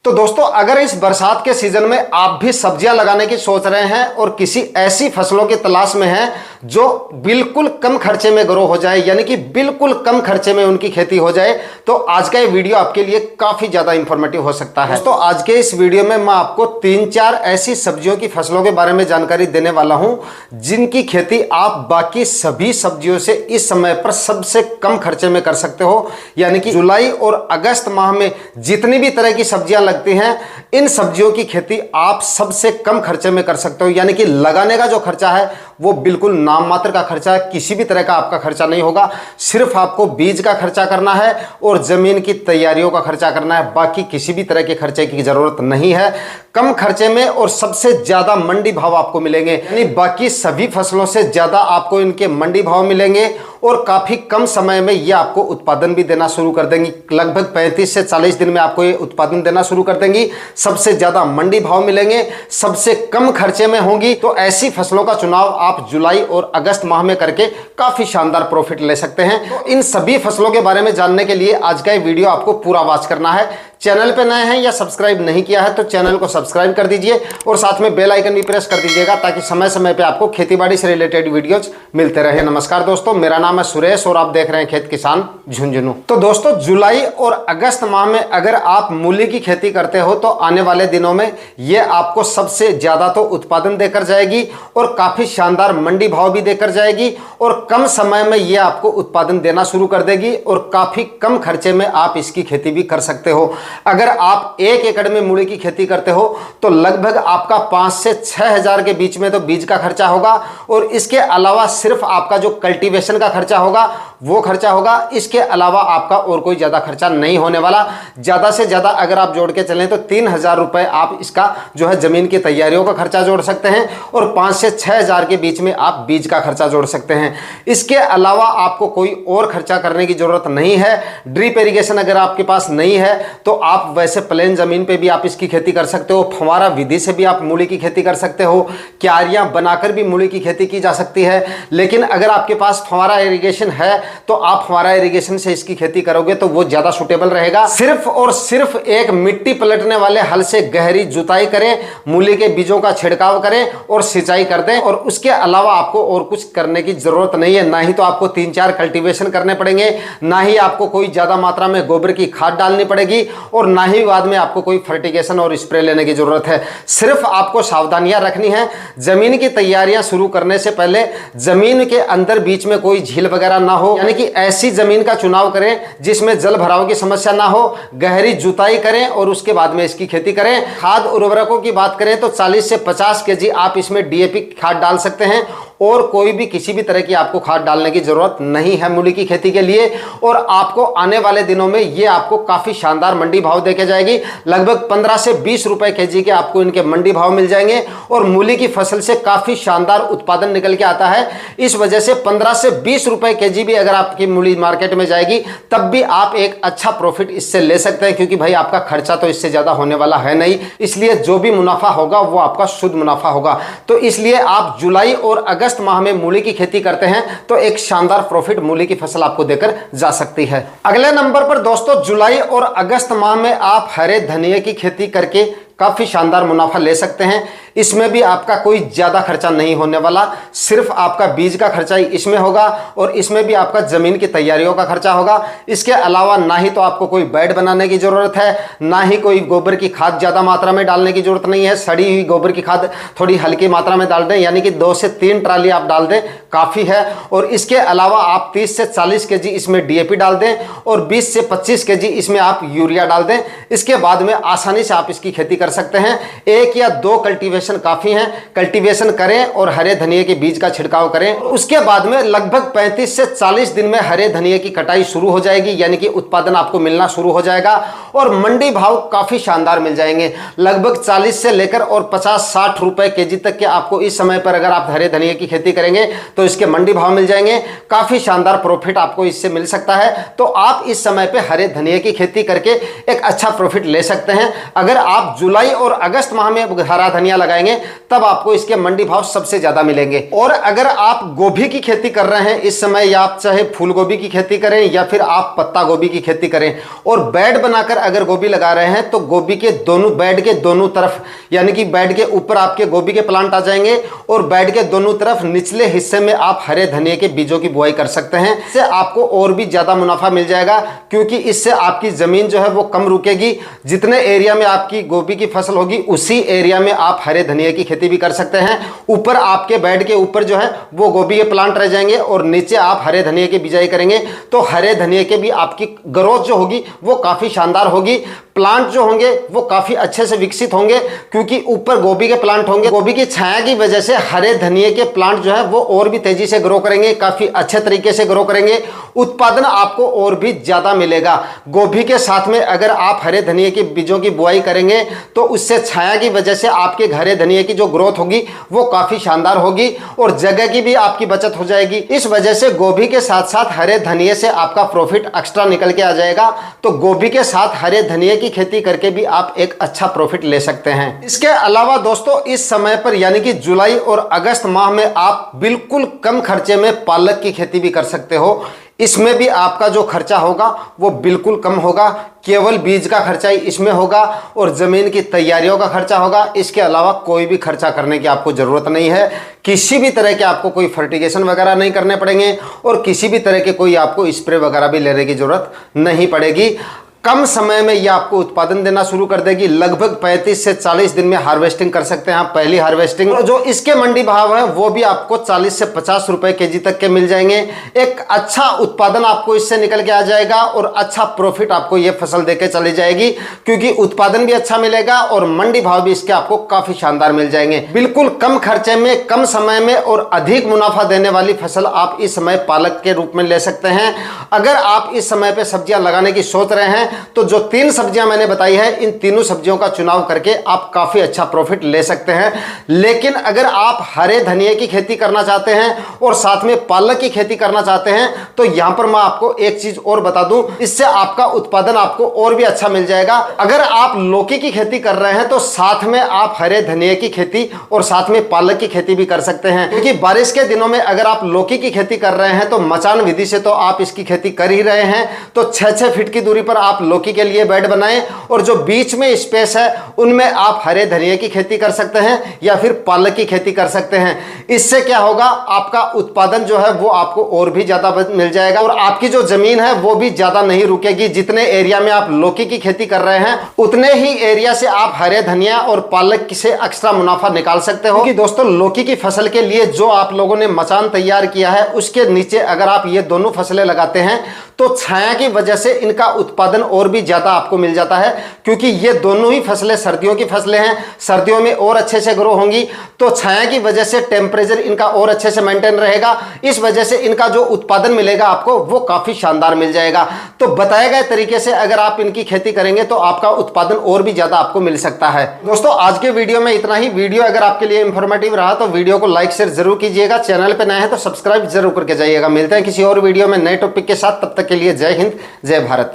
तो दोस्तों, अगर इस बरसात के सीजन में आप भी सब्जियां लगाने की सोच रहे हैं और किसी ऐसी फसलों की तलाश में हैं जो बिल्कुल कम खर्चे में ग्रो हो जाए, यानी कि बिल्कुल कम खर्चे में उनकी खेती हो जाए, तो आज का ये वीडियो आपके लिए काफी ज्यादा इंफॉर्मेटिव हो सकता है। दोस्तों, आज के इस वीडियो में मैं आपको 3-4 ऐसी सब्जियों की फसलों के बारे में जानकारी देने वाला हूं जिनकी खेती आप बाकी सभी सब्जियों से इस समय पर सबसे कम खर्चे में कर सकते हो। यानी कि जुलाई और अगस्त माह में जितनी भी तरह की सब्जियां लगती हैं, इन सब्जियों की खेती आप सबसे कम खर्चे में कर सकते हो। यानी कि लगाने का जो खर्चा है वो बिल्कुल नाम मात्र का खर्चा है, किसी भी तरह का आपका खर्चा नहीं होगा। सिर्फ आपको बीज का खर्चा करना है और जमीन की तैयारियों का खर्चा करना है, बाकी किसी भी तरह के खर्चे की जरूरत नहीं है। कम खर्चे में और सबसे ज्यादा मंडी भाव आपको मिलेंगे, यानी बाकी सभी फसलों से ज्यादा आपको इनके मंडी भाव मिलेंगे और काफी कम समय में ये आपको उत्पादन भी देना शुरू कर देंगी। लगभग 35 से 40 दिन में आपको ये उत्पादन देना शुरू कर देंगी। सबसे ज्यादा मंडी भाव मिलेंगे, सबसे कम खर्चे में होंगी। तो ऐसी फसलों का चुनाव आप जुलाई और अगस्त माह में करके काफी शानदार प्रॉफिट ले सकते हैं। तो इन सभी फसलों के बारे में जानने के लिए आज का ये वीडियो आपको पूरा वॉच करना है। चैनल पे नए हैं या सब्सक्राइब नहीं किया है तो चैनल को सब्सक्राइब कर दीजिए और साथ में बेल आइकन भी प्रेस कर दीजिएगा ताकि समय समय पे आपको खेतीबाड़ी से रिलेटेड वीडियोज मिलते रहे। नमस्कार दोस्तों, मेरा नाम है सुरेश और आप देख रहे हैं खेत किसान झुंझुनू। तो दोस्तों, जुलाई और अगस्त माह में अगर आप मूली की खेती करते हो तो आने वाले दिनों में ये आपको सबसे ज्यादा तो उत्पादन देकर जाएगी और काफी शानदार मंडी भाव भी देकर जाएगी और कम समय में ये आपको उत्पादन देना शुरू कर देगी और काफी कम खर्चे में आप इसकी खेती भी कर सकते हो। अगर आप 1 एकड़ में मूली की खेती करते हो तो लगभग आपका 5 से 6 हजार के बीच में तो बीज का खर्चा होगा और इसके अलावा सिर्फ आपका जो कल्टीवेशन का खर्चा होगा वो खर्चा होगा। इसके अलावा आपका और कोई ज्यादा खर्चा नहीं होने वाला। ज्यादा से ज्यादा अगर आप जोड़ के चलें तो 3,000 रुपए आप इसका जो है जमीन की तैयारियों का खर्चा जोड़ सकते हैं और 5 से 6 हजार के बीच में आप बीज का खर्चा जोड़ सकते हैं। इसके अलावा आपको कोई और खर्चा करने की जरूरत नहीं है। ड्रिप इरिगेशन अगर आपके पास नहीं है तो आप वैसे प्लेन जमीन पे भी आप इसकी खेती कर सकते हो। फव्वारा विधि से भी आप मूली की खेती कर सकते हो। क्यारियां बनाकर भी मूली की खेती की जा सकती है। लेकिन अगर आपके पास फव्वारा इरिगेशन है तो आप फव्वारा इरिगेशन से इसकी खेती करोगे तो वो ज्यादा सुटेबल रहेगा। सिर्फ और सिर्फ एक मिट्टी पलटने वाले हल से गहरी जुताई करें, मूली के बीजों का छिड़काव करें और सिंचाई कर दें और उसके अलावा आपको और कुछ करने की जरूरत नहीं है। ना ही तो आपको 3-4 कल्टीवेशन करने पड़ेंगे, ना ही आपको कोई ज्यादा मात्रा में गोबर की खाद डालनी पड़ेगी और ना ही बाद में आपको कोई फर्टिगेशन और स्प्रे लेने की जरूरत है। सिर्फ आपको सावधानियां रखनी है। जमीन की तैयारियां शुरू करने से पहले जमीन के अंदर बीच में कोई झील वगैरह ना हो, यानी कि ऐसी जमीन का चुनाव करें जिसमें जल भराव की समस्या ना हो। गहरी जुताई करें और उसके बाद में इसकी खेती करें। खाद उर्वरकों की बात करें तो 40 से 50 केजी आप इसमें डीएपी खाद डाल सकते हैं और कोई भी किसी भी तरह की आपको खाद डालने की जरूरत नहीं है मूली की खेती के लिए। और आपको आने वाले दिनों में ये आपको काफी शानदार मंडी भाव देके जाएगी। लगभग 15 से 20 रुपए केजी के आपको इनके मंडी भाव मिल जाएंगे और मूली की फसल से काफी शानदार उत्पादन निकल के आता है। इस वजह से 15 से 20 रुपए केजी भी अगर आपकी मूली मार्केट में जाएगी तब भी आप एक अच्छा प्रॉफिट इससे ले सकते हैं, क्योंकि भाई आपका खर्चा तो इससे ज्यादा होने वाला है नहीं। इसलिए जो भी मुनाफा होगा वो आपका शुद्ध मुनाफा होगा। तो इसलिए आप जुलाई और अगस्त माह में मूली की खेती करते हैं तो एक शानदार प्रॉफिट मूली की फसल आपको देकर जा सकती है। अगले नंबर पर दोस्तों, जुलाई और अगस्त माह में आप हरे धनिये की खेती करके काफी शानदार मुनाफा ले सकते हैं। इसमें भी आपका कोई ज्यादा खर्चा नहीं होने वाला। सिर्फ आपका बीज का खर्चा ही इसमें होगा और इसमें भी आपका जमीन की तैयारियों का खर्चा होगा। इसके अलावा ना ही तो आपको कोई बेड बनाने की जरूरत है, ना ही कोई गोबर की खाद ज्यादा मात्रा में डालने की जरूरत नहीं है। सड़ी हुई गोबर की खाद थोड़ी हल्की मात्रा में डाल दें, यानी कि 2 से 3 ट्राली आप डाल दें, काफी है। और इसके अलावा आप 30 से 40 केजी इसमें डीएपी डाल दें और 20 से 25 केजी इसमें आप यूरिया डाल दें। इसके बाद में आसानी से आप इसकी खेती कर सकते हैं। 1 या 2 कल्टीवेशन काफी हैं। कल्टीवेशन करें और हरे धनिये के बीज का छिड़काव करें। उसके बाद में लगभग 35 से 40 दिन में हरे धनिये की कटाई शुरू हो जाएगी, यानी कि उत्पादन आपको मिलना शुरू हो जाएगा और मंडी भाव काफी शानदार मिल जाएंगे। लगभग 40 से लेकर और 50-60 रुपए केजी तक के आपको इस समय पर अगर आप हरे धनिये की खेती करेंगे तो तो इसके मंडी भाव मिल जाएंगे, काफी शानदार प्रॉफिट आपको इससे मिल सकता है। तो आप इस समय पे हरे धनिया की खेती करके एक अच्छा प्रॉफिट ले सकते हैं। अगर आप जुलाई और अगस्त माह में हरा धनिया लगाएंगे तब आपको इसके मंडी भाव सबसे ज्यादा मिलेंगे। और अगर आप गोभी की खेती कर रहे हैं इस समय, या आप चाहे फूल गोभी की खेती करें या फिर आप पत्ता गोभी की खेती करें, और बेड बनाकर अगर गोभी लगा रहे हैं तो गोभी के दोनों, बेड के दोनों तरफ, यानी कि बेड के ऊपर आपके गोभी के प्लांट आ जाएंगे और बेड के दोनों तरफ निचले हिस्से में आप हरे धनिया के बीजों की बुआई कर सकते हैं। इससे आपको और भी ज्यादा मुनाफा मिल जाएगा, क्योंकि इससे आपकी जमीन जो है वो कम रुकेगी। जितने एरिया में आपकी गोभी की फसल होगी उसी एरिया में आप हरे धनिया की खेती भी कर सकते हैं। ऊपर आपके बेड के ऊपर जो है वो गोभी के प्लांट रह जाएंगे और नीचे आप हरे धनिया की बिजाई करेंगे तो हरे धनिया के भी आपकी ग्रोथ जो होगी वो काफी शानदार होगी। प्लांट जो होंगे वो काफी अच्छे से विकसित होंगे, क्योंकि ऊपर गोभी के प्लांट होंगे। गोभी की छाया की वजह से हरे धनिया के प्लांट जो है वो और भी तेजी से ग्रो करेंगे, काफी अच्छे तरीके से ग्रो करेंगे। उत्पादन आपको और भी ज्यादा मिलेगा। गोभी के साथ में अगर आप हरे धनिया के बीजों की बुआई करेंगे तो उससे छाया की वजह से आपके हरे धनिया की जो ग्रोथ होगी वो काफी शानदार होगी और जगह की भी आपकी बचत हो जाएगी। इस वजह से गोभी के साथ साथ हरे धनिया से आपका प्रॉफिट एक्स्ट्रा निकल के आ जाएगा। तो गोभी के साथ हरे धनिया की खेती करके भी आप एक अच्छा प्रॉफिट ले सकते हैं। इसके अलावा दोस्तों इस समय पर यानी कि जुलाई और अगस्त माह में आप बिल्कुल कम खर्चे में पालक की खेती भी कर सकते हो। इसमें भी आपका जो खर्चा होगा वो बिल्कुल कम होगा, केवल बीज का खर्चा ही इसमें होगा और जमीन की तैयारियों का खर्चा होगा। इसके अलावा कोई भी खर्चा करने की आपको जरूरत नहीं है। किसी भी तरह के आपको कोई फर्टिगेशन वगैरह नहीं करने पड़ेंगे और किसी भी तरह के कोई आपको स्प्रे वगैरह भी लेने की जरूरत नहीं पड़ेगी। कम समय में ये आपको उत्पादन देना शुरू कर देगी। लगभग 35 से 40 दिन में हार्वेस्टिंग कर सकते हैं आप, पहली हार्वेस्टिंग। और जो इसके मंडी भाव है वो भी आपको 40 से 50 रुपए केजी तक के मिल जाएंगे। एक अच्छा उत्पादन आपको इससे निकल के आ जाएगा और अच्छा प्रॉफिट आपको ये फसल देके चली जाएगी, क्योंकि उत्पादन भी अच्छा मिलेगा और मंडी भाव भी इसके आपको काफी शानदार मिल जाएंगे। बिल्कुल कम खर्चे में, कम समय में और अधिक मुनाफा देने वाली फसल आप इस समय पालक के रूप में ले सकते हैं। अगर आप इस समय पे सब्जियां लगाने की सोच रहे हैं तो जो 3 सब्जियां मैंने बताई है, इन तीनों सब्जियों का चुनाव करके आप काफी अच्छा प्रॉफिट ले सकते हैं। लेकिन अगर आप हरे धनिया की खेती करना चाहते हैं और साथ में पालक की खेती करना चाहते हैं तो यहां पर मैं आपको एक चीज और बता दूं, इससे आपका उत्पादन आपको और भी अच्छा मिल जाएगा। अगर आप लौकी की खेती कर रहे हैं तो साथ में आप हरे धनिया की खेती और साथ में पालक की खेती भी कर सकते हैं, क्योंकि बारिश के दिनों में अगर आप लौकी की खेती कर रहे हैं तो मचान विधि से तो आप इसकी खेती कर ही रहे हैं। तो 6-6 फीट की दूरी पर आप लौकी के लिए बेड बनाएं और जो बीच में स्पेस है उनमें आप हरे धनिया की खेती कर सकते हैं या फिर पालक की खेती कर सकते हैं। इससे क्या होगा, आपका उत्पादन जो है वो आपको और भी ज्यादा मिल जाएगा और आपकी जो जमीन है वो भी ज्यादा नहीं रुकेगी। जितने एरिया में आप लौकी की खेती कर रहे हैं उतने ही एरिया से आप हरे धनिया और पालक से एक्स्ट्रा मुनाफा निकाल सकते हो। कि दोस्तों लौकी की फसल के लिए जो आप लोगों ने मचान तैयार किया है उसके नीचे अगर आप ये दोनों फसलें लगाते हैं तो छाया की वजह से इनका उत्पादन और भी ज्यादा आपको मिल जाता है, क्योंकि ये दोनों ही फसलें सर्दियों की फसलें हैं। सर्दियों में और अच्छे से ग्रो होंगी तो छाया की वजह से टेम्परेचर इनका और अच्छे से मेंटेन रहेगा। इस वजह से इनका जो उत्पादन मिलेगा आपको वो काफी शानदार मिल जाएगा। तो बताए गए तरीके से अगर आप इनकी खेती करेंगे तो आपका उत्पादन और भी ज्यादा आपको मिल सकता है। दोस्तों आज के वीडियो में इतना ही। वीडियो अगर आपके लिए इंफॉर्मेटिव रहा तो वीडियो को लाइक शेयर जरूर कीजिएगा। चैनल पे नए हैं तो सब्सक्राइब जरूर करके जाइएगा। मिलते हैं किसी और वीडियो में नए टॉपिक के साथ, तब तक के लिए जय हिंद, जय भारत।